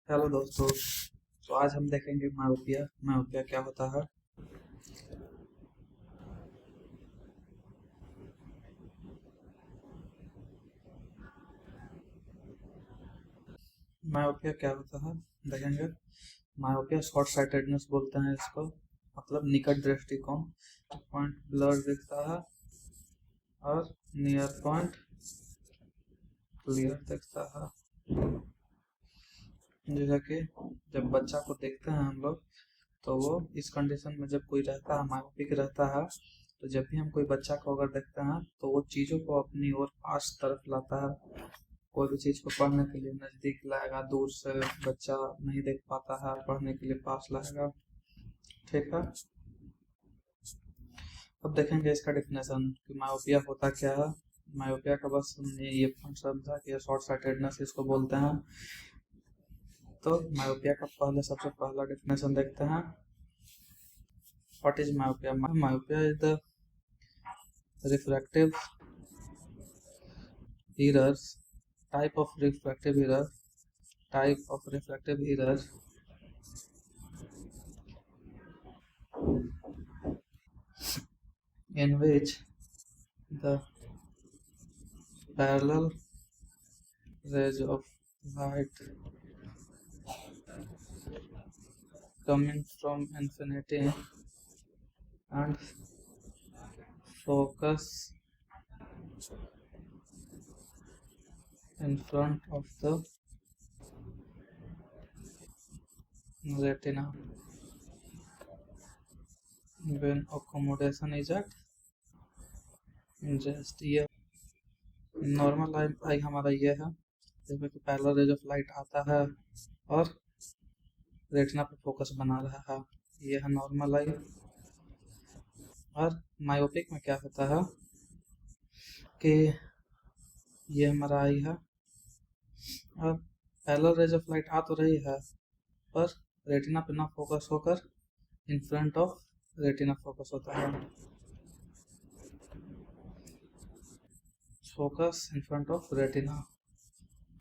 Hello दोस्तों। तो आज हम देखेंगे मायोपिया। मायोपिया क्या होता है। मायोपिया क्या होता है देखेंगे। मायोपिया शॉर्ट साइटेडनेस बोलते हैं इसको, मतलब निकट दृष्टिकोण। पॉइंट ब्लर दिखता है और नियर पॉइंट क्लियर दिखता है। जैसा कि जब बच्चा को देखते हैं हम लोग, तो वो इस कंडीशन में जब कोई रहता है, मायोपिक रहता है, तो जब भी हम कोई बच्चा को अगर देखते हैं तो वो चीज़ों को अपनी ओर पास तरफ लाता है। कोई भी चीज़ को पढ़ने के लिए नज़दीक लाएगा, दूर से बच्चा नहीं देख पाता है, पढ़ने के लिए पास लाएगा। ठीक है। अब देखेंगे इसका डिफिनेशन कि मायोपिया होता क्या है। मायोपिया का बस हमने ये पॉइंट समझा कि शॉर्ट साइटेडनेस इसको बोलते हैं। तो मायोपिया का सबसे पहला डिफिनेशन देखते हैं। What is myopia? Myopia is the refractive errors type of refractive error type of refractive error in which the parallel rays of light coming from infinity and focus in front of the retina when accommodation is at just ये normal आई हमारा ये है, जिसमें कि parallel rays of light आता है और retina पे फोकस बना रहा है। ये है नॉर्मल आई। और मायोपिक में क्या होता है कि ये हमारा आई है और पैरेलल रेज ऑफ लाइट आ तो रही है, पर रेटिना पे ना फोकस होकर in front of retina focus होता है। Focus in front of retina.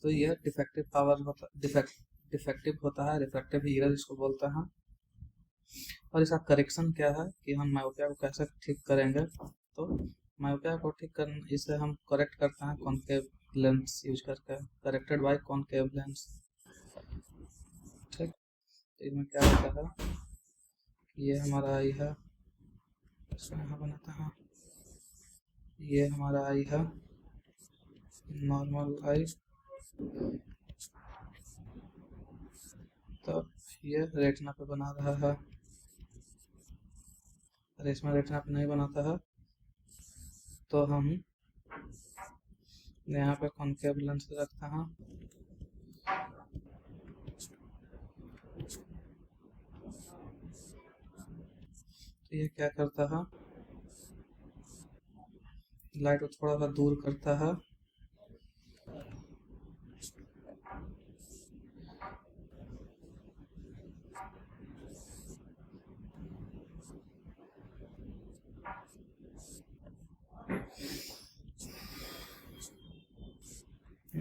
तो यह डिफेक्टिव पावर होता डिफेक्टिव होता है, रिफ्रैक्टिव एरर इसको बोलते हैं। और इसका करेक्शन क्या है कि हम मायोपिया को कैसे ठीक करेंगे। तो मायोपिया को ठीक करने इसे हम करेक्ट करते हैं कॉनकेव लेंस यूज करके, करेक्टेड बाय कॉनकेव लेंस। ठीक। तो इसमें क्या होता है, ये हमारा आई है, इसमें यहाँ बनाता है, ये हमारा आई है नॉर्मल आई। तो ये रेटिना पे बना रहा है और इसमें रेटिना पे नहीं बनाता है, तो हम यहाँ पे कॉनकेव लेंस रखते हैं। तो ये क्या करता है, लाइट को थोड़ा सा दूर करता है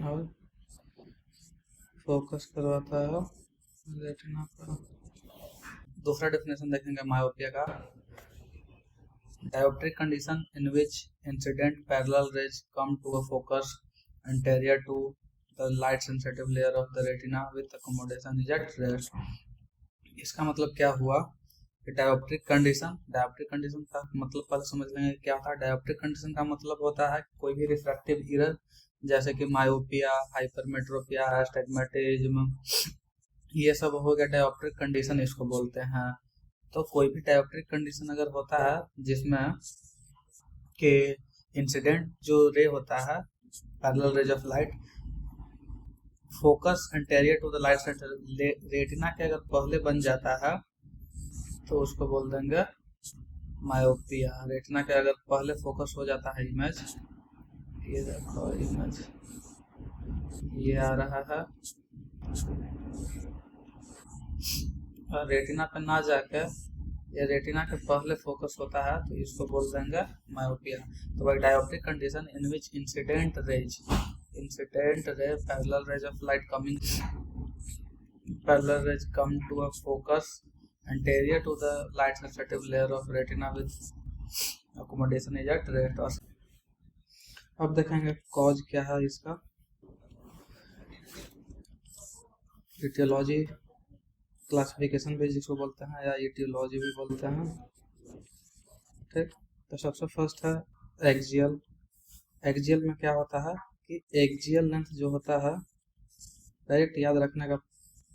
और फोकस करवाता है रेटिना पर। दूसरा डेफिनेशन देखेंगे मायोपिया का। Dioptric condition in which incident parallel rays come to a focus anterior to the light sensitive layer of the retina with accommodation is at rest। इसका मतलब क्या हुआ कि डायोप्ट्रिक कंडीशन का मतलब पहले समझ लेंगे क्या होता है। डायोप्ट्रिक कंडीशन का मतलब होता है कोई भी रिफ्रैक्टिव एरर, जैसे कि मायोपिया, हाइपरमेट्रोपिया, एस्टिग्मेटिज्म, ये सब हो गया डायोप्ट्रिक कंडीशन इसको बोलते हैं। तो कोई भी डायोप्ट्रिक कंडीशन अगर होता है जिसमें के इंसिडेंट जो रे होता है, parallel rays of light, focus anterior to the light center retina के अगर पहले बन जाता है तो उसको बोल देंगे मायोपिया। रेटिना के अगर पहले फोकस हो जाता है इमेज, ये देखो इमेज ये आ रहा है, और रेटिना पे ना जाके ये रेटिना के पहले फोकस होता है तो इसको बोल देंगे मायोपिया। तो भाई dioptric condition in which incident ray parallel rays of light coming parallel rays come to a focus anterior to the light sensitive layer of retina with accommodation is at rest. अब देखेंगे cause क्या है इसका। Etiology classification भी जिसको बोलते हैं या इटियोलॉजी भी बोलते हैं। ठीक, तो सबसे फर्स्ट है एक्सियल। एक्सियल में क्या होता है कि एक्सियल लेंथ जो होता है, डायरेक्ट याद रखने का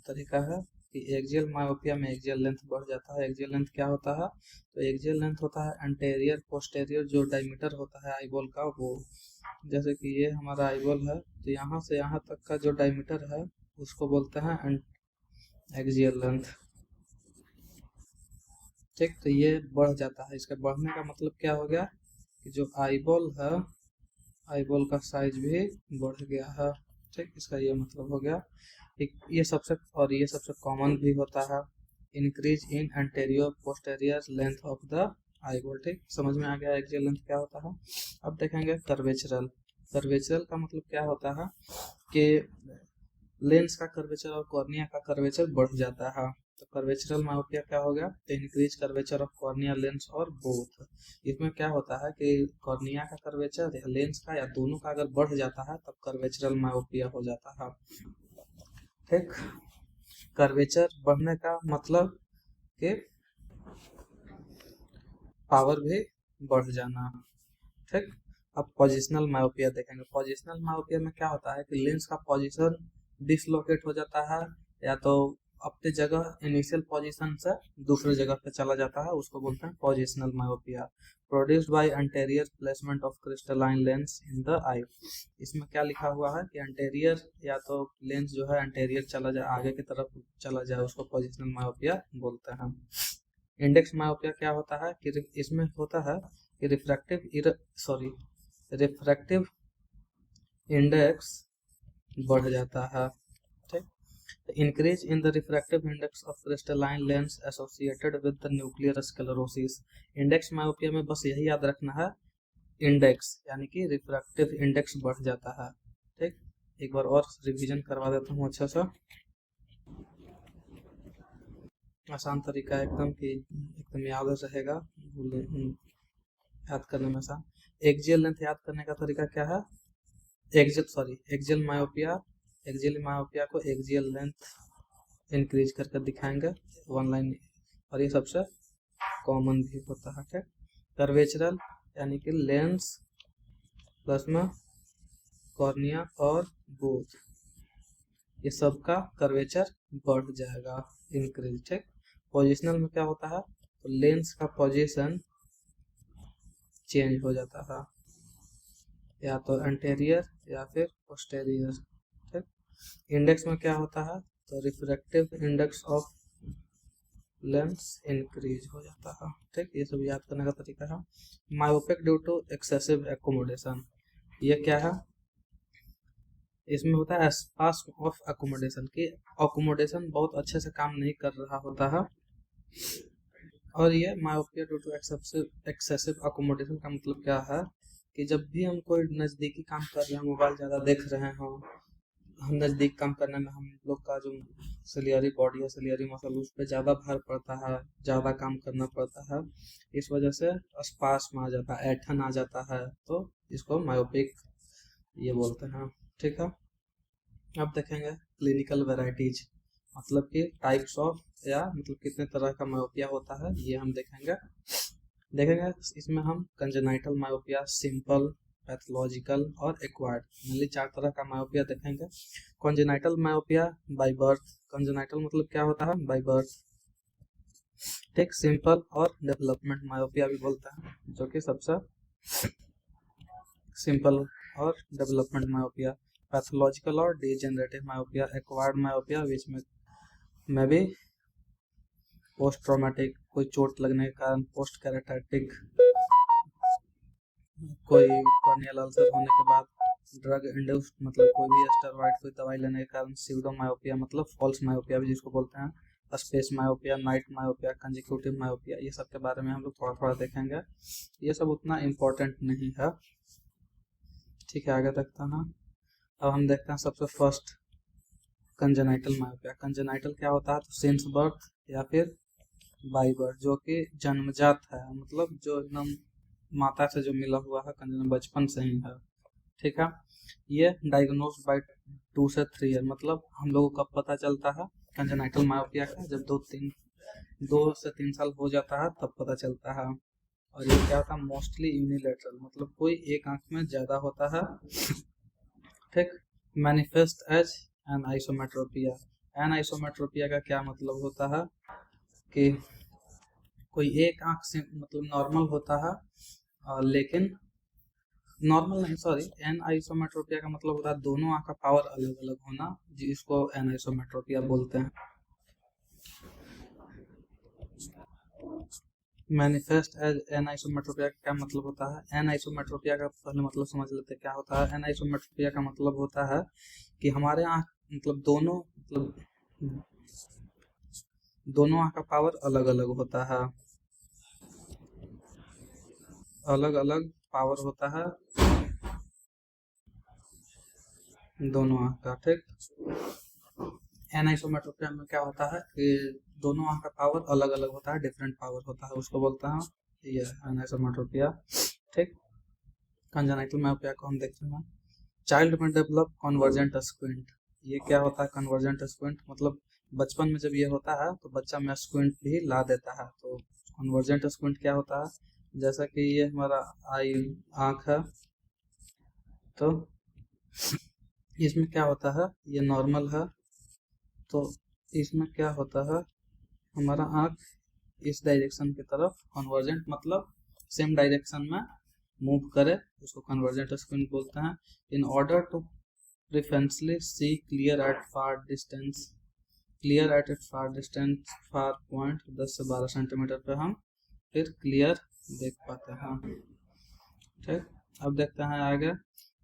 तरीका है कि एक्सियल मायोपिया में एक्सियल लेंथ बढ़ जाता है। एक्सियल लेंथ क्या होता है, तो एक्सियल लेंथ होता है एंटेरियर पोस्टेरियर जो डायमीटर होता है आईबॉल का, वो जैसे कि ये हमारा आईबॉल है तो यहाँ से यहाँ तक का जो डायमीटर है उसको बोलते हैं एक्सियल लेंथ। ठीक, तो ये बढ़ जाता है। इसका बढ़ने का मतलब क्या हो गया कि जो आईबॉल है, आईबॉल का साइज भी बढ़ गया है। ठीक, इसका ये मतलब हो गया। ये सबसे कॉमन भी होता है, increase in anterior posterior length of the eyeball. ठीक, समझ में आ गया एक्सियल लेंथ क्या होता है। अब देखेंगे कर्वेचरल। कर्वेचरल का मतलब क्या होता है कि लेंस का कर्वेचर और कॉर्निया का कर्वेचर बढ़ जाता है। तो कर्वेचरल मायोपिया क्या हो गया, तो increase curvature of cornea lens और बोथ। इसमें क्या होता है कि कॉर्निया का कर्वेचर या लेंस का या दोनों का अगर बढ़ जाता है तब कर्वेचरल मायोपिया हो जाता है। ठीक, कर्वेचर बढ़ने का मतलब कि पावर भी बढ़ जाना। ठीक, अब पोजिशनल मायोपिया देखेंगे। पोजिशनल मायोपिया में क्या होता है कि लेंस का पोजीशन डिसलोकेट हो जाता है या तो अपने जगह इनिशियल पोजीशन से दूसरे जगह पे चला जाता है, उसको बोलते हैं positional myopia. Produced by anterior placement of crystalline lens in the eye. इसमें क्या लिखा हुआ है कि एंटेरियर या तो लेंस जो है एंटेरियर चला जाए, आगे की तरफ चला जाए, उसको पोजिशनल मायोपिया बोलते हैं। इंडेक्स मायोपिया क्या होता है कि इसमें होता है कि रिफ्रैक्टिव इंडेक्स बढ़ जाता है। ठीक, increase in the refractive index of crystalline lens associated with the nuclear sclerosis. Index myopia में बस यही याद रखना है, इंडेक्स यानी कि रिफ्रैक्टिव इंडेक्स बढ़ जाता है। ठीक, एक बार और रिवीजन करवा देता हूँ अच्छा सा, आसान तरीका है एकदम कि एकदम याद रहेगा, याद करने में आसान। एक्सियल लेंथ याद करने का तरीका क्या है, एक्सियल मायोपिया को एक्सियल लेंथ इंक्रीज करके दिखाएंगे वन लाइन, और ये सबसे कॉमन भी होता है। ठीक, कर्वेचरल यानी कि लेंस प्लस में कॉर्निया और बोथ, ये सब का कर्वेचर बढ़ जाएगा, इंक्रीज। ठीक, पोजिशनल में क्या होता है, तो लेंस का पोजीशन चेंज हो जाता है, या तो एंटेरियर या फिर पोस्टेरियर। ठीक, इंडेक्स में क्या होता है, तो refractive index of lens increase हो जाता है। ठीक, ये सब याद करने का तरीका है। Myopic due to excessive accommodation, ये क्या है, इसमें होता है स्पास ऑफ अकोमोडेशन की अकोमोडेशन बहुत अच्छे से काम नहीं कर रहा होता है, और ये myopia due to excessive accommodation का मतलब क्या है कि जब भी हम कोई नज़दीकी काम कर रहे हैं, मोबाइल ज़्यादा देख रहे हो, हम नज़दीक काम करने में हम लोग का जो सलियरी बॉडी है, सलियरी मसल, उस पर ज़्यादा भार पड़ता है, ज़्यादा काम करना पड़ता है, इस वजह से स्पास में आ जाता है, ऐठन आ जाता है, तो इसको मायोपिक ये बोलते हैं। ठीक है, अब देखेंगे क्लिनिकल वेराइटीज, मतलब कि टाइप्स ऑफ या मतलब कितने तरह का मायोपिया होता है, ये हम देखेंगे। इसमें हम कंजेनाइटल मायोपिया, सिंपल, पैथोलॉजिकल और एक्वायर्ड, मेनली 4 तरह का मायोपिया देखेंगे। Congenital myopia by birth, congenital मतलब क्या होता है, बाय बर्थ। ठीक, सिंपल और डेवलपमेंट मायोपिया भी बोलते हैं, जो कि सबसे सिंपल और डेवलपमेंट मायोपिया। पैथोलॉजिकल और डिजेनरेटिव मायोपिया, एक्वायर्ड मायोपिया विच में भी पोस्ट ट्रॉमेटिक, कोई चोट लगने के कारण, पोस्ट कैरेटाइटिक, कोई कॉर्नियल अल्सर होने के बाद, ड्रग इंड्यूस्ड मतलब कोई भी स्टेरॉइड कोई दवाई लेने के कारण, सीडो मायोपिया मतलब फॉल्स मायोपिया भी जिसको बोलते हैं, space myopia, night myopia, consecutive myopia, ये सब के बारे में हम लोग थोड़ा थोड़ा देखेंगे, ये सब उतना इम्पोर्टेंट नहीं है। ठीक है, आगे देखते हैं। अब हम देखते हैं सबसे फर्स्ट कंजेनाइटल मायोपिया। कंजेनाइटल क्या होता है, तो सिंस बर्थ या फिर बाई बर्थ, जो कि जन्मजात है, मतलब जो एकदम माता से जो मिला हुआ है, बचपन से ही है। ठीक है, ये डायग्नोज बाय 2 से 3 ईयर, मतलब हम लोगों को कब पता चलता है कंजेनाइटल मायोपिया का, जब 2 से 3 साल हो जाता है तब पता चलता है। और ये क्या होता है, मोस्टली यूनिलेटरल, मतलब कोई एक आंख में ज्यादा होता है। ठीक, मैनिफेस्ट एज एन आइसोमेट्रोपिया। एन आइसोमेट्रोपिया का क्या मतलब होता है कि कोई एक आंख से मतलब नॉर्मल होता है, लेकिन नॉर्मल नहीं, सॉरी, एन आइसोमेट्रोपिया का मतलब होता है दोनों आंख का पावर अलग अलग होना, जिसको एन आइसोमेट्रोपिया बोलते हैं। मैनिफेस्ट एज एन आइसोमेट्रोपिया का क्या मतलब होता है, एन आइसोमेट्रोपिया का पहले मतलब समझ लेते हैं क्या होता है। एन आइसोमेट्रोपिया का मतलब होता है कि हमारे आंख मतलब दोनों आंख का पावर अलग अलग होता है, अलग अलग पावर होता है दोनों आंख का। ठीक, एन आइसोमेट्रोपिया में क्या होता है कि दोनों आंख का पावर अलग अलग होता है, डिफरेंट पावर होता है, उसको बोलता है ये एन आइसोमेट्रोपिया। ठीक, कंजेनाइटल मायोपिया को हम देखते हैं, चाइल्ड में डेवलप कन्वर्जेंट स्क्विंट। ये क्या होता है कन्वर्जेंट स्क्विंट, मतलब बचपन में जब ये होता है तो बच्चा में स्क्विंट भी ला देता है। तो कन्वर्जेंट स्क्विंट क्या होता है, जैसा कि ये हमारा आई आंख है, तो इसमें क्या होता है, ये नॉर्मल है, तो इसमें क्या होता है, हमारा आंख इस डायरेक्शन की तरफ कन्वर्जेंट, मतलब सेम डायरेक्शन में मूव करे, उसको कन्वर्जेंट स्क्विंट बोलते हैं। In order to preferentially see clear at far distance, clear at it far distance, far point 10 से 12 सेंटीमीटर पे हम फिर क्लियर देख पाते हैं। ठीक, अब देखते हैं आगे,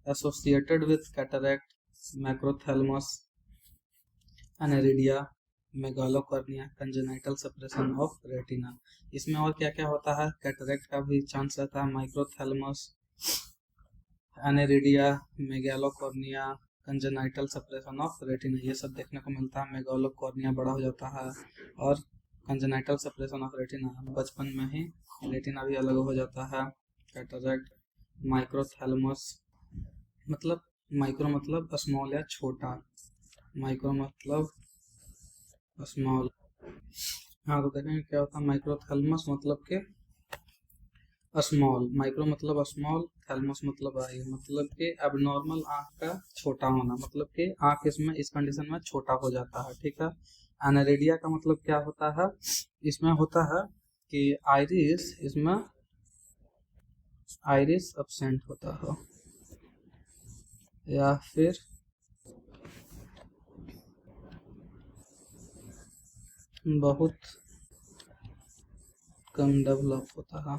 associated with cataract, macrophthalmos, aniridia, megalocornea, congenital separation of retina. इसमें और क्या क्या होता है, कैटरैक्ट का भी चांस रहता है, माइक्रोथैलमस, एनेरिडिया, megalocornea, congenital separation of retina, ये सब देखने को मिलता है। मेगालोकॉर्निया बड़ा हो जाता है और कंजेनाइटल सेपरेशन ऑफ रेटिना, बचपन में ही रेटिना भी अलग हो जाता है। कैटरैक्ट, माइक्रोथैलमस, मतलब माइक्रो मतलब स्मॉल या छोटा, माइक्रो मतलब स्मॉल। हाँ, तो देखेंगे क्या होता है, माइक्रोथैलमस मतलब के स्मॉल, माइक्रो मतलब स्मॉल, थैलमस मतलब आई, मतलब कि एबनॉर्मल आंख का छोटा होना, मतलब कि आंख इसमें इस कंडीशन में छोटा हो जाता है। ठीक है, एनेरिडिया का मतलब क्या होता है, इसमें होता है कि आइरिस, इसमें आइरिस एब्सेंट होता है या फिर बहुत कम डेवलप होता है।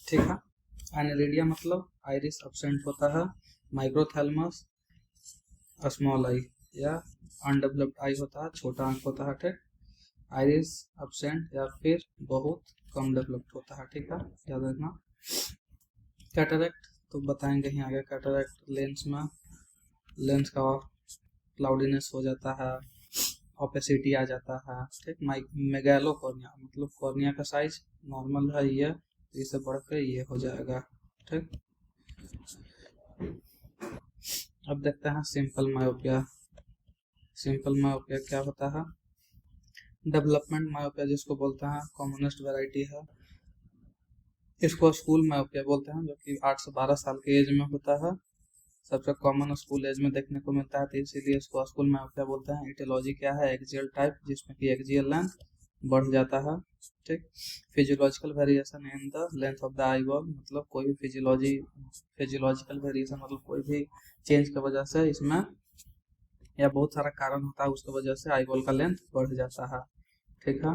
ठीक है, एनेरिडिया मतलब आइरिस एब्सेंट होता है, माइक्रोथैलमस स्मॉल आई या अनडेवलप्ड आई होता है, छोटा आंख होता है। ठीक, आइरिस एब्सेंट या फिर बहुत कम डेवलप्ड होता है। ठीक है, याद रखना। कैटरैक्ट तो बताएंगे ही आगे, कैटरैक्ट लेंस में लेंस का क्लाउडीनेस हो जाता है, ओपेसिटी आ जाता है। ठीक, मेगालोकॉर्निया मतलब कॉर्निया का साइज नॉर्मल है, ये इससे बढ़ के ये हो जाएगा। ठीक, अब देखते हैं सिंपल मायोपिया। सिंपल मायोपिया क्या होता है, डेवलपमेंट मायोपिया जिसको बोलते हैं, कॉमनेस्ट वैरायटी है। इसको स्कूल मायोपिया बोलते हैं, जो कि 8 से 12 साल के एज में होता है, सबसे कॉमन स्कूल एज में देखने को मिलता है, तो इसीलिए इसको स्कूल मायोपिया बोलते हैं। इटियोलॉजी क्या है, एक्सियल टाइप, जिसमें कि एक्सियल लेंथ बढ़ जाता है। ठीक, physiological variation in the length of the eye ball, मतलब कोई भी फिजियोलॉजिकल वेरिएशन मतलब कोई भी चेंज की वजह से इसमें, या बहुत सारा कारण होता है उसकी वजह से आई बॉल का लेंथ बढ़ जाता है। ठीक है,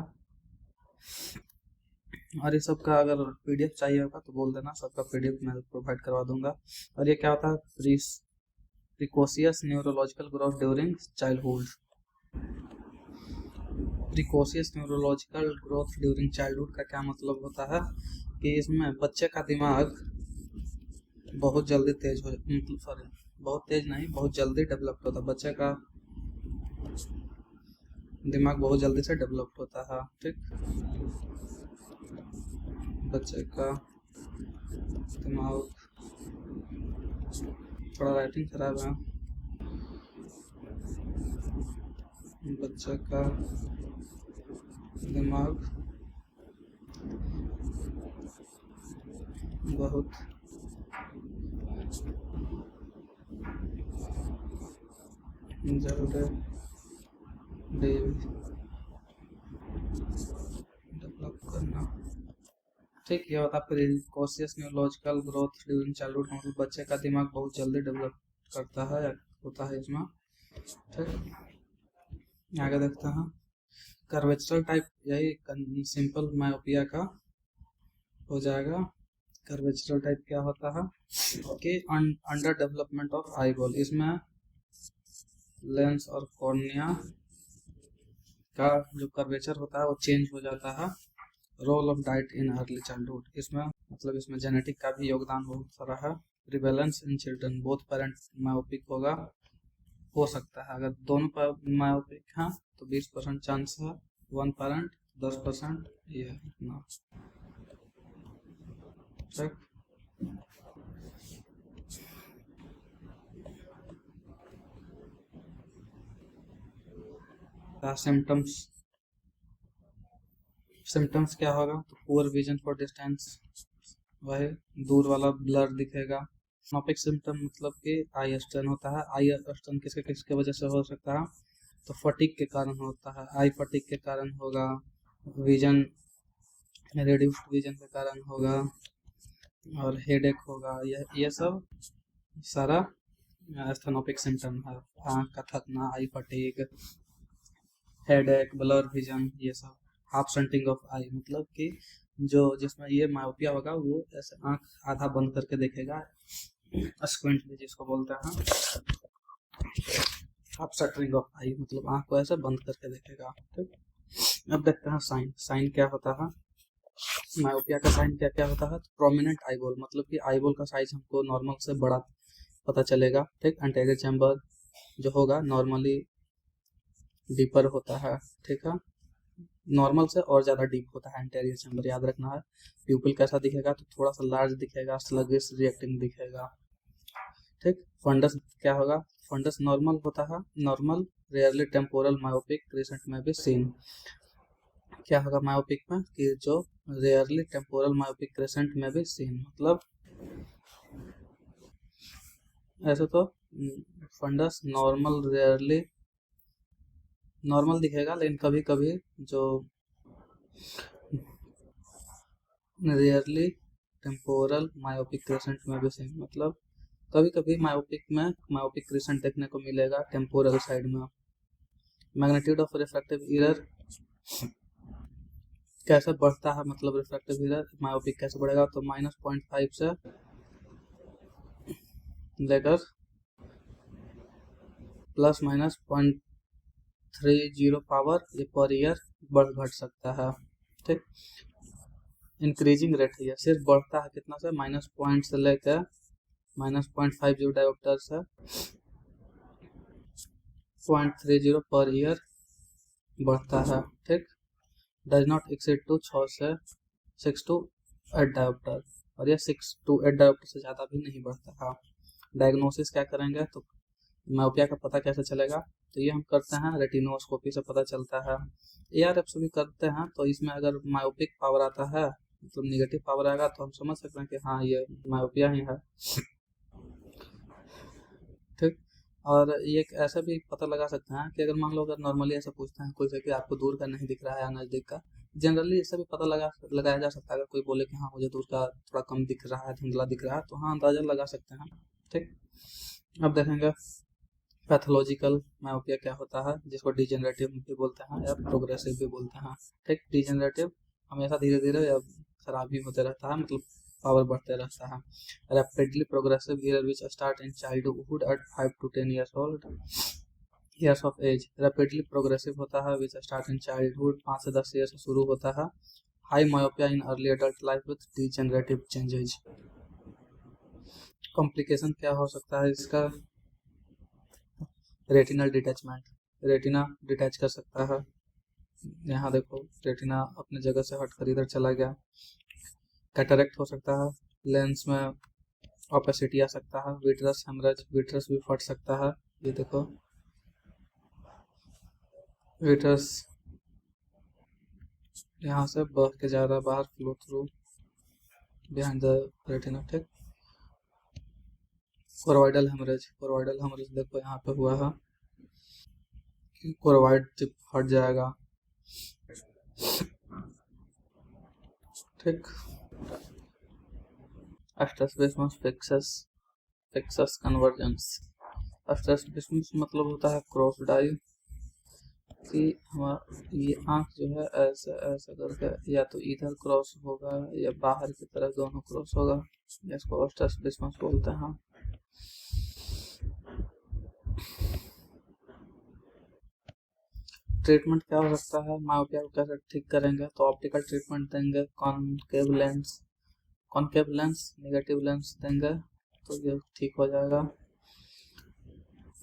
और ये सब का अगर पीडीएफ चाहिए होगा तो बोल देना, सबका पीडीएफ मैं प्रोवाइड करवा दूंगा। और ये क्या होता है, precocious neurological growth during childhood, precocious neurological growth during childhood का क्या मतलब होता है कि इसमें बच्चे का दिमाग बहुत जल्दी तेज हो, मतलब सॉरी, बहुत तेज नहीं, बहुत जल्दी डेवलप होता है। बच्चे का दिमाग बहुत जल्दी से डेवलप होता है। ठीक, बच्चे का दिमाग, थोड़ा राइटिंग खराब है। बच्चे का दिमाग बहुत जल्दी डेवलप करना। ठीक, ये होता है precocious neurological growth during childhood का मतलब बच्चे का दिमाग बहुत जल्दी डेवलप करता है या होता है इसमें। ठीक, आगे देखते हैं। कर्वेचरल टाइप, यही सिंपल मायोपिया का हो जाएगा। कर्वेचरल टाइप क्या होता है कि under development of eye ball, इसमें लेंस और कॉर्निया का जो कर्वेचर होता है वो चेंज हो जाता है। Role of diet in early childhood, इसमें मतलब इसमें जेनेटिक का भी योगदान बहुत सारा है। Prevalence in children, both parent myopic होगा, हो सकता है अगर दोनों मायोपिक हैं तो 20% चांस है, 1 पेरेंट 10%, ये इतना। ठीक, सिम्टम्स, सिम्टम्स क्या होगा तो पुअर विजन फॉर डिस्टेंस, वही दूर वाला ब्लर दिखेगा। नॉपिक सिम्टम मतलब कि आई स्ट्रेन होता है। आई स्ट्रेन किसके किसके वजह से हो सकता है तो फटीक के कारण होता है, आई फटीक के कारण होगा, विजन रिड्यूस्ड विजन के कारण होगा, और हेडेक होगा। ये सब सारा एस्थेनोपिक सिम्टम है। आँख का थकना, आई फटीक, हेडेक, ब्लर विजन, ये सब। हाफ शंटिंग ऑफ आई मतलब कि जो जिसमें ये मायोपिया होगा वो ऐसे आँख आधा बंद करके देखेगा, स्क्विंट भी जिसको बोलते हैं। हाफ शटरिंग ऑफ आई मतलब आँख को ऐसे बंद करके देखेगा। ठीक, अब देखते हैं साइन। साइन क्या होता है, मायोपिया का साइन क्या क्या होता है तो प्रोमिनेंट आईबॉल मतलब कि आईबॉल का साइज हमको नॉर्मल से बड़ा पता चलेगा। ठीक, एंटीरियर चैम्बर जो होगा नॉर्मली डीपर होता है। ठीक है, नॉर्मल से और ज़्यादा डीप होता है एंटीरियर चैम्बर, याद रखना है। प्यूपिल कैसा दिखेगा तो थोड़ा सा लार्ज दिखेगा, स्लगिश रिएक्टिंग दिखेगा। ठीक, फंडस क्या होगा, फंडस नॉर्मल होता है, normal rarely temporal myopic crescent में भी सीन। क्या होगा मायोपिक में कि जो रेयरली टेम्पोरल मायोपिक क्रिसेंट में भी सीन मतलब ऐसे तो फंडस नॉर्मल रेयरली नॉर्मल दिखेगा, लेकिन कभी कभी जो रेयरली टेम्पोरल मायोपिक क्रिसेंट में भी सीन मतलब कभी कभी मायोपिक में मायोपिक क्रिसेंट देखने को मिलेगा टेम्पोरल साइड में। मैग्नीट्यूड ऑफ रिफ्रैक्टिव एरर कैसे बढ़ता है मतलब रिफ्रैक्टिव एरर मायोपिक कैसे बढ़ेगा तो -0.5 से लेकर ±0.30 पावर ये पर ईयर बढ़ घट सकता है। ठीक, इंक्रीजिंग रेट है, सिर्फ बढ़ता है कितना से -0.0 से लेकर -0.50 डायोप्टर से 0.30 पर ईयर बढ़ता है। ठीक, डज नॉट एक्सीड टू 6 से 6 to 8 डायोप्टर, और यह 6 to 8 डायोप्टर से ज़्यादा भी नहीं बढ़ता है। डायग्नोसिस क्या करेंगे तो मायोपिया का पता कैसे चलेगा तो ये हम करते हैं रेटिनोस्कोपी से पता चलता है। ARF से भी करते हैं तो इसमें अगर मायोपिक पावर आता है मतलब निगेटिव पावर आएगा तो हम समझ सकते हैं कि हाँ ये मायोपिया ही है। ठीक, और ये ऐसा भी पता लगा सकते हैं कि अगर मान लो अगर नॉर्मली ऐसा पूछते हैं कोई से कि आपको दूर का नहीं दिख रहा है या नज़दीक का, जनरली इससे भी पता लगाया जा सकता है। अगर कोई बोले कि हाँ मुझे दूर का थोड़ा कम दिख रहा है, धुंधला दिख रहा है, तो हाँ अंदाजा लगा सकते हैं। ठीक, अब देखेंगे पैथोलॉजिकल मायोपिया क्या होता है जिसको डिजेनरेटिव भी बोलते हैं या प्रोग्रेसिव भी बोलते हैं। ठीक, डिजेनरेटिव हमेशा धीरे धीरे या खराब ही होते रहता है मतलब पावर बढ़ते रहता है। Rapidly progressive error which start in childhood at 5 to 10 years of age. Rapidly progressive होता है विच स्टार्ट इन चाइल्डहुड, 5 से 10 ईयर से शुरू होता है। High myopia in early adult life with degenerative changes. Complication क्या हो सकता है इसका रेटिनल डिटैचमेंट, रेटिना डिटैच कर सकता है। यहाँ देखो रेटिना अपने जगह से हटकर इधर चला गया। कैटरेक्ट हो सकता है, लेंस में ऑपेसिटी आ सकता है। विट्रस हेमरेज, विट्रस भी फट सकता है। ये देखो विट्रस यहाँ से बह के जा रहा है बाहर, flow through behind the retina. ठीक, कोरोइडल हेमरेज, कोरोइडल हेमरेज देखो यहाँ पे हुआ है कि कोरोइड टिप फट जाएगा। ठीक, एस्ट्रैबिस्मस फिक्सस, फिक्सस कन्वर्जेंस। एस्ट्रैबिस्मस मतलब होता है क्रॉस्ड आई, कि हमारा ये आंख जो है ऐसे ऐसे करके या तो इधर क्रॉस होगा या बाहर की तरफ, दोनों क्रॉस होगा, इसको एस्ट्रैबिस्मस बोलते हैं। ट्रीटमेंट क्या हो सकता है, मायोपिया को कैसे ठीक करेंगे? तो ऑप्टिकल ट्रीटमेंट देंगे, concave lens, concave lens, negative lens देंगे तो ये ठीक हो जाएगा।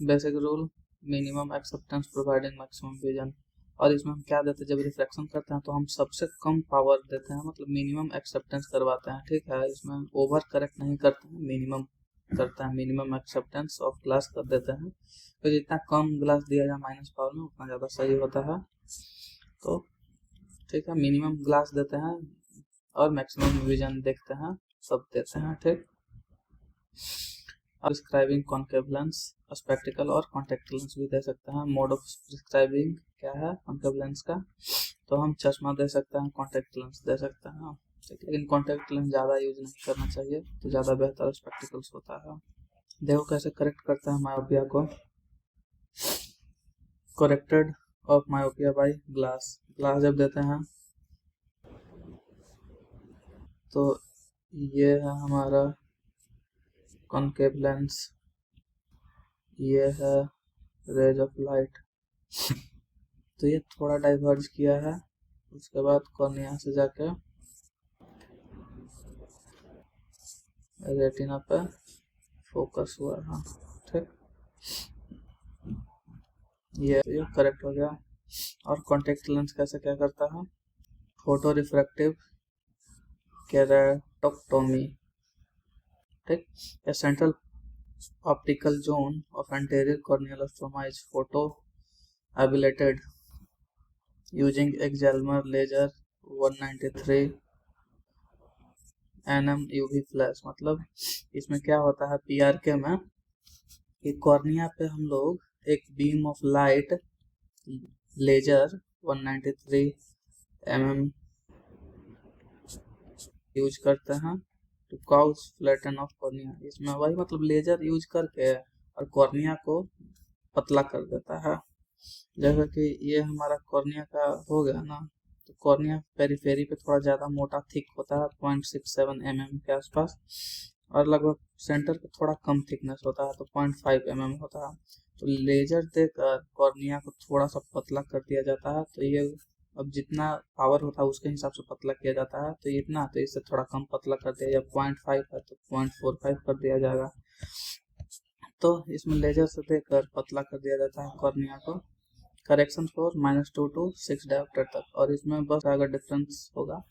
Basic rule, minimum acceptance providing maximum vision. और इसमें हम क्या देते हैं, जब रिफ्लेक्शन करते हैं तो हम सबसे कम पावर देते हैं, मतलब मिनिमम एक्सेप्टेंस करवाते हैं। ठीक है, इसमें ओवर करेक्ट नहीं करते हैं, मिनिमम करते हैं, मिनिमम एक्सेप्टेंस ऑफ ग्लास कर देते हैं। तो जितना कम ग्लास दिया जाए माइनस पावर में उतना ज़्यादा सही होता है। तो ठीक है, मिनिमम ग्लास देते हैं और मैक्सिमम विजन देखते हैं, सब देते हैं। ठीक, प्रिस्क्राइबिंग कॉनकेव लेंस, स्पेक्टिकल और कॉन्टेक्ट लेंस भी दे सकते हैं। मोड ऑफ प्रिस्क्राइबिंग क्या है कॉनकेव लेंस का, तो हम चश्मा दे सकते हैं, कॉन्टेक्ट लेंस दे सकते हैं। लेकिन कॉन्टेक्ट लेंस ज़्यादा यूज नहीं करना चाहिए, तो ज़्यादा बेहतर स्पेक्टिकल्स होता है। देखो कैसे करेक्ट करते हैं मायोपिया को। Corrected of myopia by glass, glass जब देते हैं तो ये है हमारा कॉनकेव लेंस, ये है रेज ऑफ लाइट। तो ये थोड़ा डाइवर्ज किया है, उसके बाद कॉर्निया से जाके रेटिना पे फोकस हुआ है। ठीक, ये करेक्ट हो गया। और कॉन्टेक्ट लेंस कैसे क्या करता है, फोटो रिफ्रैक्टिव केराटोक्टोमी। ठीक, a central optical zone of anterior corneal stroma is photo ablated using excimer laser 193 nm UV flash. मतलब इसमें क्या होता है PRK में कि कॉर्निया पे हम लोग एक beam of light laser 193 mm use करते हैं to cause flatten of cornea. इसमें वही मतलब लेजर यूज करके और कॉर्निया को पतला कर देता है। जैसे कि ये हमारा कॉर्निया का हो गया ना, तो कॉर्निया पेरीफेरी पे थोड़ा ज़्यादा मोटा थिक होता है 0.67 mm के आसपास, और लगभग सेंटर पे थोड़ा कम थिकनेस होता है तो 0.5 mm होता है। तो लेजर देकर कॉर्निया को थोड़ा सा पतला कर दिया जाता है। तो ये अब जितना पावर होता है उसके हिसाब से पतला किया जाता है, तो इतना, तो इससे थोड़ा कम पतला कर दिया, जब 0.5 है तो 0.45 कर दिया जाएगा। तो इसमें लेजर से देकर पतला कर दिया जाता है कॉर्निया को। करेक्शन फॉर -2 to 6 डायोप्टर तक, और इसमें बस अगर डिफरेंस होगा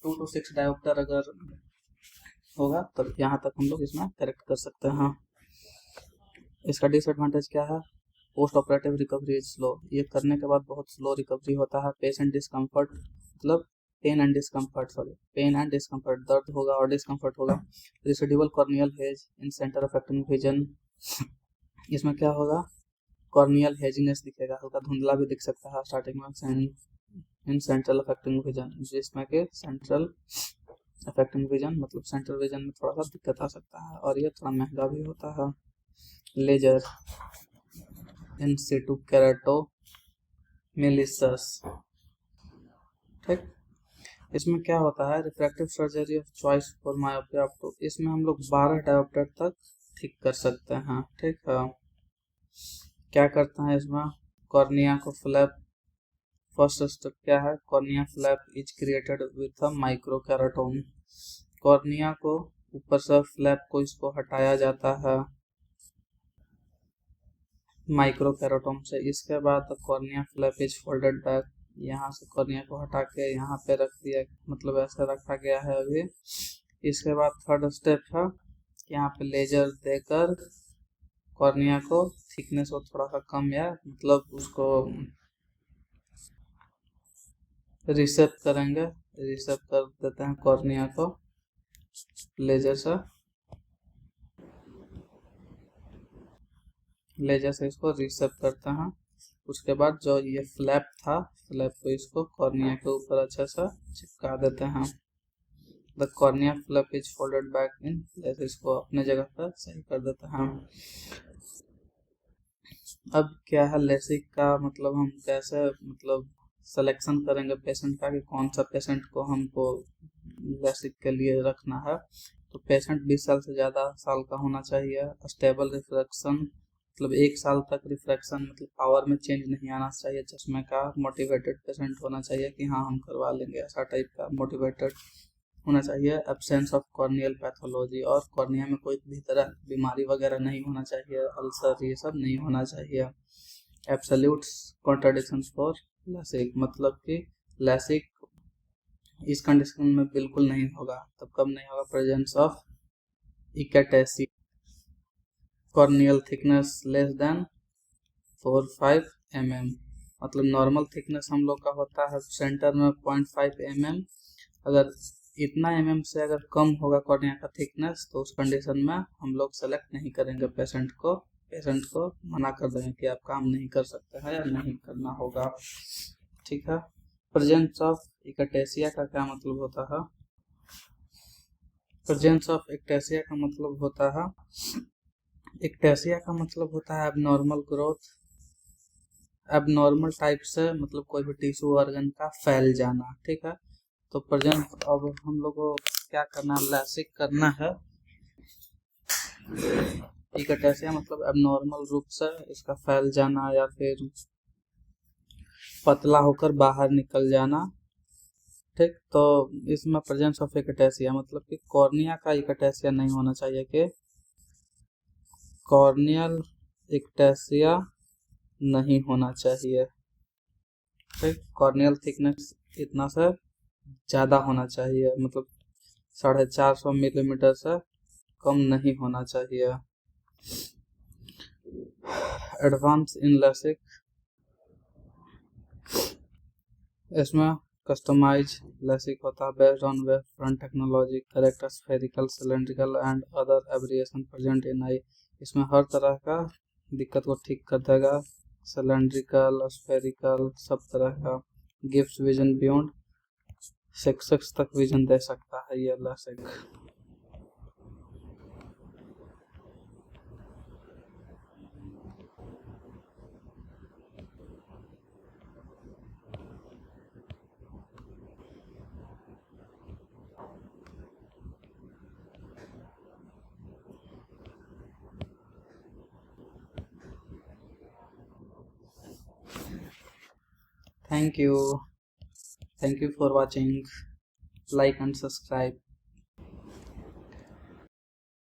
2 to 6 डायोप्टर अगर होगा तो यहाँ तक हम लोग इसमें करेक्ट कर सकते हैं। इसका डिसएडवांटेज क्या है, post operative recovery is slow, ये करने के बाद बहुत स्लो रिकवरी होता है। पेशेंट डिस्कम्फर्ट, मतलब pain and discomfort, sorry pain and discomfort, दर्द होगा और डिस्कम्फर्ट होगा। Residual corneal haze in center affecting vision, इसमें क्या होगा, कॉर्नियल हेजिनेस दिखेगा, हल्का धुंधला भी दिख सकता है स्टार्टिंग में। इन सेंट्रल अफेक्टिंग विजन, जिसमें के सेंट्रल अफेक्टिंग विजन मतलब सेंट्रल विजन में थोड़ा सा दिक्कत आ सकता है, और ये थोड़ा महंगा भी होता है। लेजर इन सिटू केराटो मेलिसस। ठीक, इसमें क्या होता है, refractive surgery of choice for myopia. तो इसमें हम लोग 12 डायोप्टर तक ठीक कर सकते हैं। ठीक है, क्या करते हैं इसमें, कॉर्निया को फ्लैप, फर्स्ट स्टेप क्या है, cornea flap is created with a micro keratome. Cornea को ऊपर से फ्लैप को इसको हटाया जाता है माइक्रो केराटोम से। इसके बाद cornea flap is folded back, यहाँ से कॉर्निया को हटा के यहाँ पे रख दिया, मतलब ऐसा रखा गया है अभी। इसके बाद थर्ड स्टेप है कि यहाँ पे लेजर देकर कॉर्निया को थिकनेस को थोड़ा सा कम या मतलब उसको रिसेप करेंगे, रिसेप कर देते हैं कॉर्निया को लेजर से, लेजर से इसको रिसेप करते हैं। उसके बाद जो ये फ्लैप था, फ्लैप को इसको कॉर्निया के ऊपर अच्छे से चिपका देते हैं। The cornea flap is folded back in place, इसको अपने जगह पर सही कर देते हैं। अब क्या है लेसिक का, मतलब हम कैसे मतलब सिलेक्शन करेंगे पेशेंट का कि कौन सा पेशेंट को हमको लेसिक के लिए रखना है। तो पेशेंट 20 साल से ज़्यादा साल का होना चाहिए, स्टेबल रिफ्रैक्शन, मतलब 1 साल तक रिफ्रैक्शन मतलब पावर में चेंज नहीं आना चाहिए चश्मे का, मोटिवेटेड पेशेंट होना चाहिए कि हाँ हम करवा लेंगे, ऐसा टाइप का मोटिवेटेड होना चाहिए। एब्सेंस ऑफ कॉर्नियल पैथोलॉजी, और कॉर्निया में कोई भी तरह बीमारी वगैरह नहीं होना चाहिए, अल्सर ये सब नहीं होना चाहिए। एब्सोल्यूट कॉन्ट्राडिक्शन फॉर लैसिक, मतलब कि लैसिक इस कंडीशन में बिल्कुल नहीं होगा। तब कब नहीं होगा? Presence of ectasia, corneal thickness less than 4-5 mm, मतलब नॉर्मल थिकनेस हम लोग का होता है सेंटर में 0.5 mm, अगर इतना mm से अगर कम होगा कॉर्निया का थिकनेस तो उस कंडीशन में हम लोग सेलेक्ट नहीं करेंगे पेशेंट को, पेशेंट को मना कर देंगे कि आप काम नहीं कर सकते हैं या नहीं करना होगा। ठीक है। प्रेजेंस ऑफ इकेटेसिया का क्या मतलब होता है? प्रेजेंस ऑफ इकेटेसिया का मतलब होता है, इकेटेसिया का मतलब होता है एबनॉर्मल ग्रोथ, एबनॉर्मल टाइप से मतलब कोई भी टिश्यू ऑर्गन का फैल जाना। ठीक है। तो प्रेजेंट अब हम लोग को क्या करना है, लैसिक करना है। इकेटेसिया मतलब एबनॉर्मल रूप से इसका फैल जाना या फिर पतला होकर बाहर निकल जाना। ठीक, तो इसमें प्रेजेंस ऑफ इकेटेसिया मतलब कि कॉर्निया का इकेटेसिया नहीं होना चाहिए, कि कॉर्नियल इकेटेसिया नहीं होना चाहिए। ठीक, कॉर्नियल थिकनेस इतना से ज़्यादा होना चाहिए, मतलब 450 मिलीमीटर से कम नहीं होना चाहिए। एडवांस इन लैसिक, इसमें कस्टमाइज लैसिक होता है based on wave front technology, correct spherical, cylindrical and other aberration present in eye. इसमें हर तरह का दिक्कत को ठीक कर देगा, सिलेंड्रिकल, स्फेरिकल, सब तरह का। गिव्स विजन बियॉन्ड 6 तक विजन दे सकता है ये LASIK. Thank you for watching. Like and subscribe.